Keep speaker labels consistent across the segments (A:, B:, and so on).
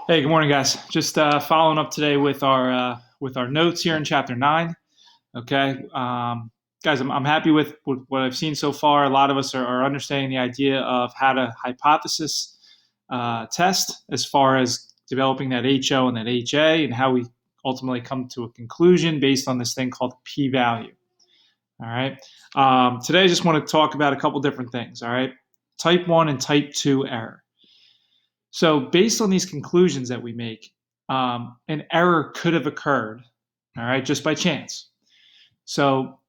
A: Hey, good morning, guys. Just following up today with our notes here in chapter 9. Okay, guys, I'm happy with what I've seen so far. A lot of us are understanding the idea of how to hypothesis test as far as developing that HO and that HA, and how we ultimately come to a conclusion based on this thing called p-value. All right. Today, I just want to talk about a couple different things. All right, type 1 and type 2 error. So based on these conclusions that we make, an error could have occurred, all right, just by chance. So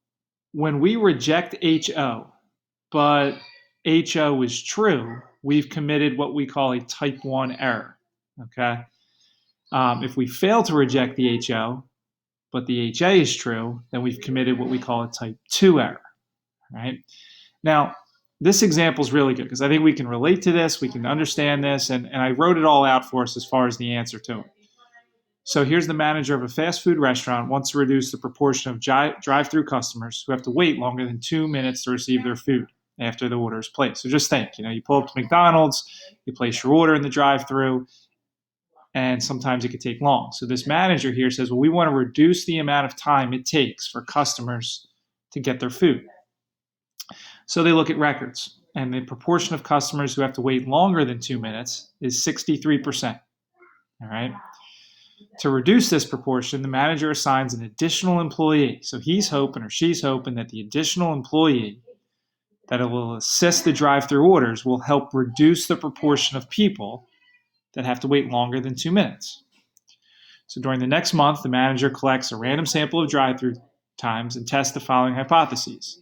A: when we reject HO, but HO is true, we've committed what we call a type 1 error, okay? If we fail to reject the HO, but the HA is true, then we've committed what we call a type 2 error, right? Now, this example is really good because I think we can relate to this, we can understand this, and I wrote it all out for us as far as the answer to it. So here's the manager of a fast food restaurant wants to reduce the proportion of drive-through customers who have to wait longer than 2 minutes to receive their food after the order is placed. So just think, you pull up to McDonald's, you place your order in the drive-through, and sometimes it could take long. So this manager here says, well, we want to reduce the amount of time it takes for customers to get their food. So they look at records, and the proportion of customers who have to wait longer than 2 minutes is 63%. All right. To reduce this proportion, the manager assigns an additional employee. So he's hoping, or she's hoping, that the additional employee that will assist the drive-through orders will help reduce the proportion of people that have to wait longer than 2 minutes. So during the next month, the manager collects a random sample of drive-through times and tests the following hypotheses.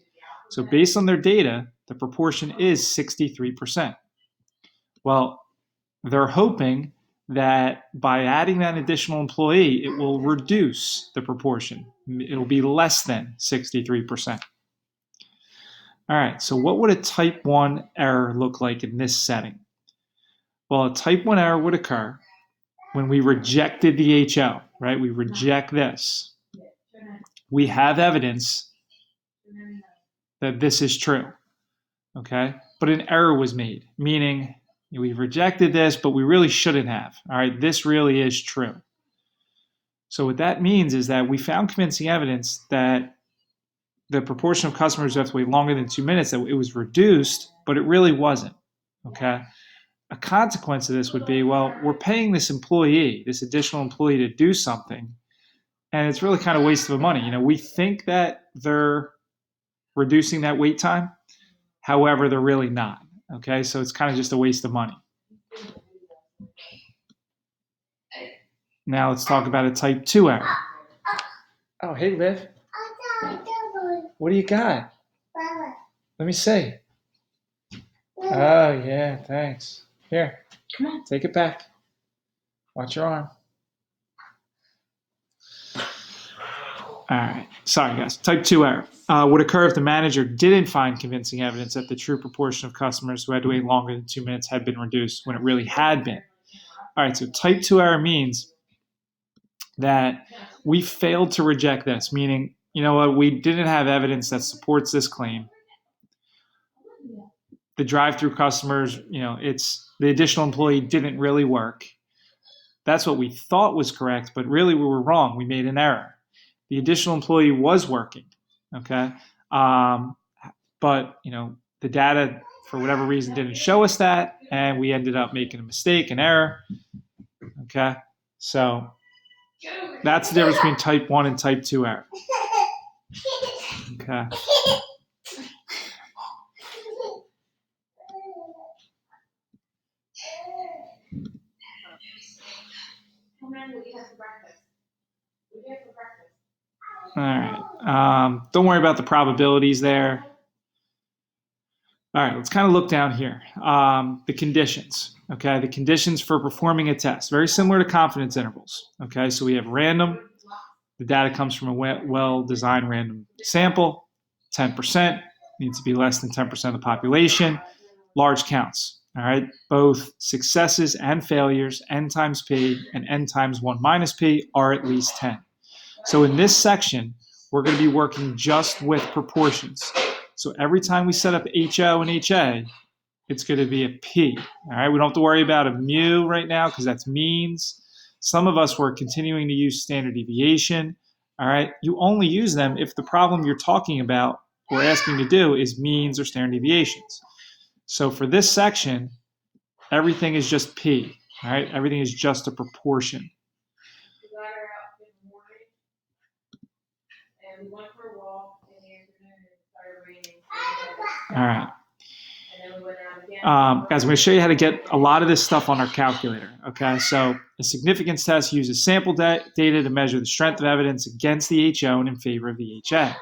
A: So based on their data, the proportion is 63%. Well, they're hoping that by adding that additional employee, it will reduce the proportion. It'll be less than 63%. All right, so what would a type 1 error look like in this setting? Well, a type 1 error would occur when we rejected the HO, right? We reject this. We have evidence that this is true, okay? But an error was made, meaning we've rejected this, but we really shouldn't have. All right, this really is true. So what that means is that we found convincing evidence that the proportion of customers who have to wait longer than 2 minutes, that it was reduced, but it really wasn't, okay? A consequence of this would be, well, we're paying this employee, this additional employee, to do something, and it's really kind of a waste of money. We think that they're reducing that wait time. However, they're really not. Okay, so it's kind of just a waste of money. Now let's talk about a type 2 error. Oh, hey, Liv. What do you got? Let me see. Oh, yeah, thanks. Here, come on, take it back. Watch your arm. All right. Sorry, guys. Type 2 error would occur if the manager didn't find convincing evidence that the true proportion of customers who had to wait longer than 2 minutes had been reduced when it really had been. All right. So type 2 error means that we failed to reject this, meaning, we didn't have evidence that supports this claim. The drive-through customers, it's the additional employee didn't really work. That's what we thought was correct, but really we were wrong. We made an error. The additional employee was working, okay? But, the data, for whatever reason, didn't show us that, and we ended up making a mistake, an error, okay? So that's the difference between type 1 and type 2 error, okay? All right. Don't worry about the probabilities there. All right, let's kind of look down here. The conditions, okay? The conditions for performing a test, very similar to confidence intervals, okay? So we have random. The data comes from a well-designed random sample. 10% needs to be less than 10% of the population. Large counts, all right? Both successes and failures, n times p and n times 1 minus p, are at least 10. So in this section, we're going to be working just with proportions. So every time we set up HO and HA, it's going to be a P. All right, we don't have to worry about a mu right now because that's means. Some of us were continuing to use standard deviation. All right, you only use them if the problem you're talking about or asking to do is means or standard deviations. So for this section, everything is just P. All right, everything is just a proportion. All right. Guys, I'm going to show you how to get a lot of this stuff on our calculator. Okay, so a significance test uses sample data to measure the strength of evidence against the HO and in favor of the HA.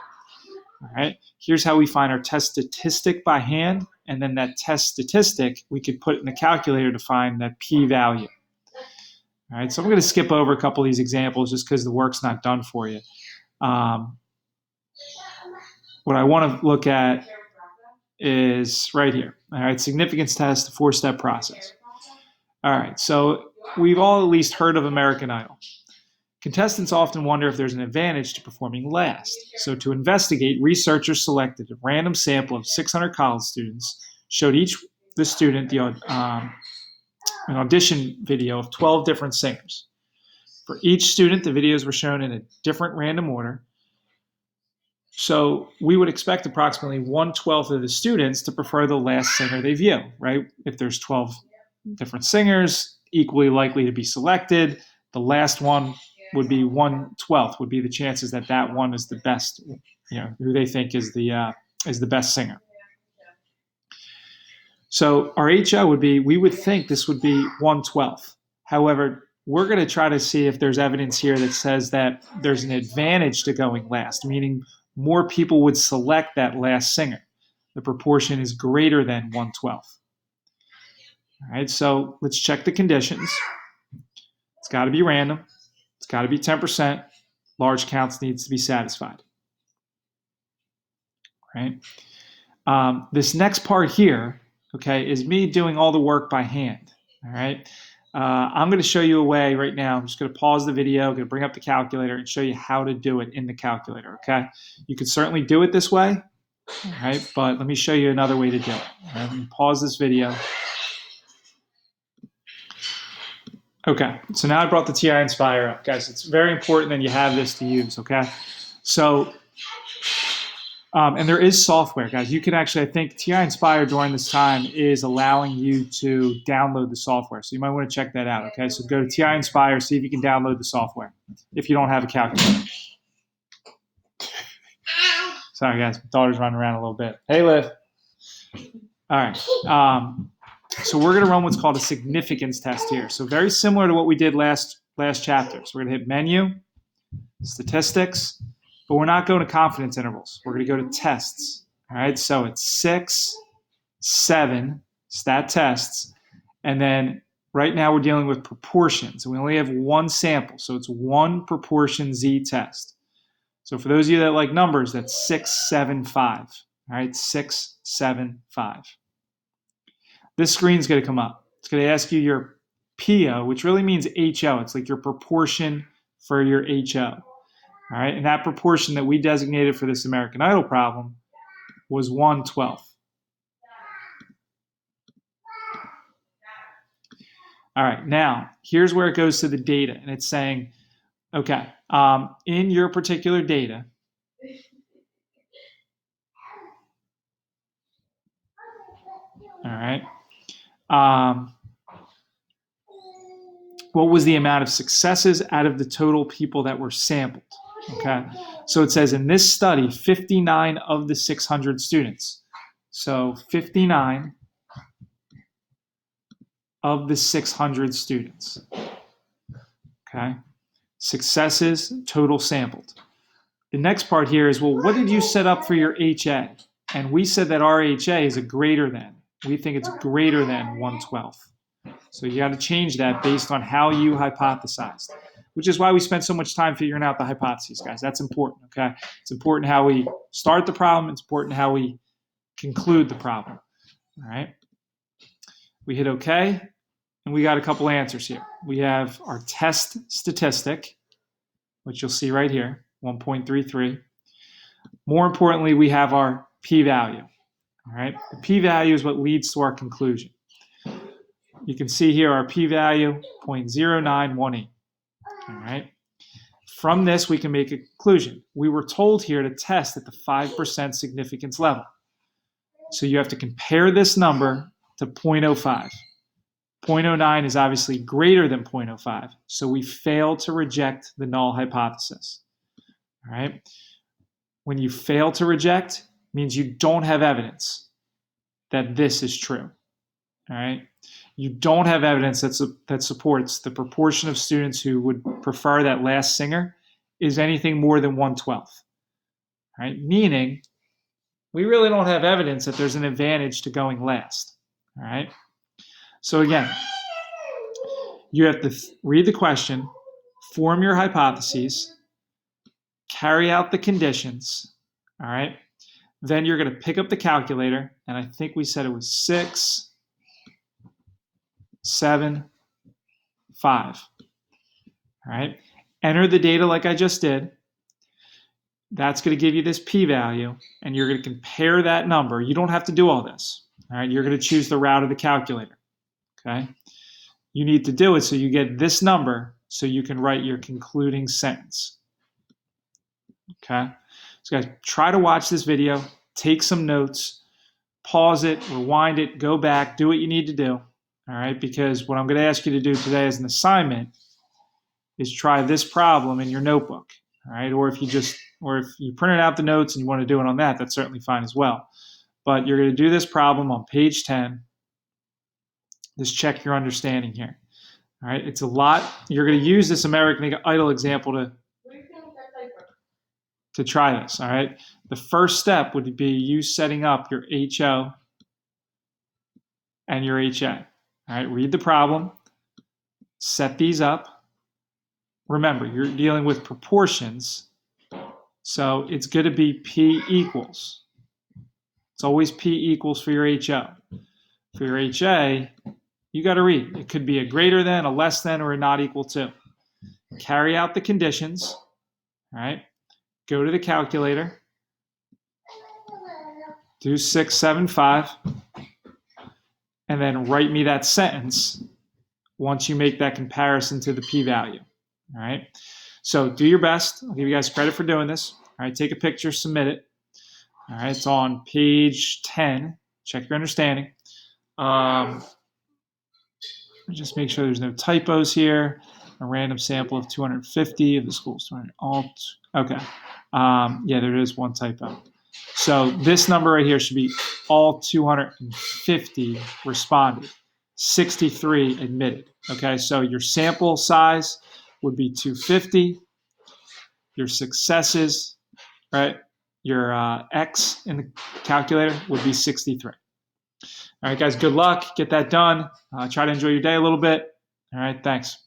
A: All right, here's how we find our test statistic by hand, and then that test statistic we could put in the calculator to find that p-value. All right, so I'm going to skip over a couple of these examples just because the work's not done for you. What I want to look at is right here. All right, significance test, a 4-step process. All right, so we've all at least heard of American Idol. Contestants often wonder if there's an advantage to performing last. So to investigate, researchers selected a random sample of 600 college students, showed the student an audition video of 12 different singers. For each student, the videos were shown in a different random order. So we would expect approximately 1/12 of the students to prefer the last singer they view, right? If there's 12 different singers, equally likely to be selected, the last one would be 1/12 would be the chances that that one is the best, who they think is the best singer. So our HO would be, we would think this would be 1/12. However, we're going to try to see if there's evidence here that says that there's an advantage to going last, meaning more people would select that last singer. The proportion is greater than 1/12. All right, so let's check the conditions. It's got to be random. It's got to be 10%. Large counts needs to be satisfied. Right. This next part here, okay, is me doing all the work by hand. All right. I'm going to show you a way right now. I'm just going to pause the video, going to bring up the calculator and show you how to do it in the calculator. Okay. You can certainly do it this way. All right. But let me show you another way to do it. All right, let me pause this video. Okay, so now I brought the TI Inspire up. Guys, it's very important that you have this to use, okay? So, and there is software, guys. You can actually, I think TI Inspire during this time is allowing you to download the software. So you might want to check that out, okay? So go to TI Inspire, see if you can download the software if you don't have a calculator. Sorry, guys, my daughter's running around a little bit. Hey, Liv. All right. So we're going to run what's called a significance test here. So very similar to what we did last chapter. So we're going to hit menu, statistics, but we're not going to confidence intervals. We're going to go to tests. All right, so it's 6, 7 stat tests. And then right now we're dealing with proportions. We only have one sample, so it's one proportion Z test. So for those of you that like numbers, that's 6, 7, 5. All right, 6, 7, 5. This screen's going to come up. It's going to ask you your PO, which really means HO. It's like your proportion for your HO. All right, and that proportion that we designated for this American Idol problem was 1/12. All right, now here's where it goes to the data, and it's saying, okay, in your particular data, all right, what was the amount of successes out of the total people that were sampled? Okay, so it says in this study, 59 of the 600 students. So 59 of the 600 students. Okay, successes total sampled. The next part here is, well, what did you set up for your HA? And we said that our HA is a greater than. We think it's greater than 1/12. So you got to change that based on how you hypothesized, which is why we spent so much time figuring out the hypotheses, guys. That's important, okay? It's important how we start the problem. It's important how we conclude the problem, all right? We hit OK, and we got a couple answers here. We have our test statistic, which you'll see right here, 1.33. More importantly, we have our p-value. All right. The p-value is what leads to our conclusion. You can see here our p-value 0.0918. All right. From this, we can make a conclusion. We were told here to test at the 5% significance level. So you have to compare this number to 0.05. 0.09 is obviously greater than 0.05, so we fail to reject the null hypothesis. All right. When you fail to reject, means you don't have evidence that this is true. All right. You don't have evidence that supports the proportion of students who would prefer that last singer is anything more than 1/12. All right. Meaning, we really don't have evidence that there's an advantage to going last. All right. So again, you have to read the question, form your hypotheses, carry out the conditions. All right. Then you're going to pick up the calculator, and I think we said it was 6, 7, 5. All right. Enter the data like I just did. That's going to give you this p-value, and you're going to compare that number. You don't have to do all this. All right. You're going to choose the route of the calculator. Okay. You need to do it so you get this number so you can write your concluding sentence. Okay. So guys, try to watch this video, take some notes, pause it, rewind it, go back, do what you need to do. All right. Because what I'm going to ask you to do today as an assignment is try this problem in your notebook. All right. Or if you printed out the notes and you want to do it on that, that's certainly fine as well. But you're going to do this problem on page 10. Just check your understanding here. All right. It's a lot. You're going to use this American Idol example to try this. All right. The first step would be you setting up your HO and your HA. All right. Read the problem. Set these up. Remember, you're dealing with proportions. So it's going to be P equals. It's always P equals for your HO. For your HA, you got to read. It could be a greater than, a less than, or a not equal to. Carry out the conditions. All right. Go to the calculator. Do 6, 7, 5. And then write me that sentence once you make that comparison to the p-value. All right. So do your best. I'll give you guys credit for doing this. All right. Take a picture, submit it. All right. It's on page 10. Check your understanding. Just make sure there's no typos here. A random sample of 250 of the school's 200 alt. Okay. Yeah, there is one typo. So this number right here should be all 250 responded, 63 admitted. Okay, so your sample size would be 250. Your successes, right? Your X in the calculator would be 63. All right, guys, good luck. Get that done. Try to enjoy your day a little bit. All right, thanks.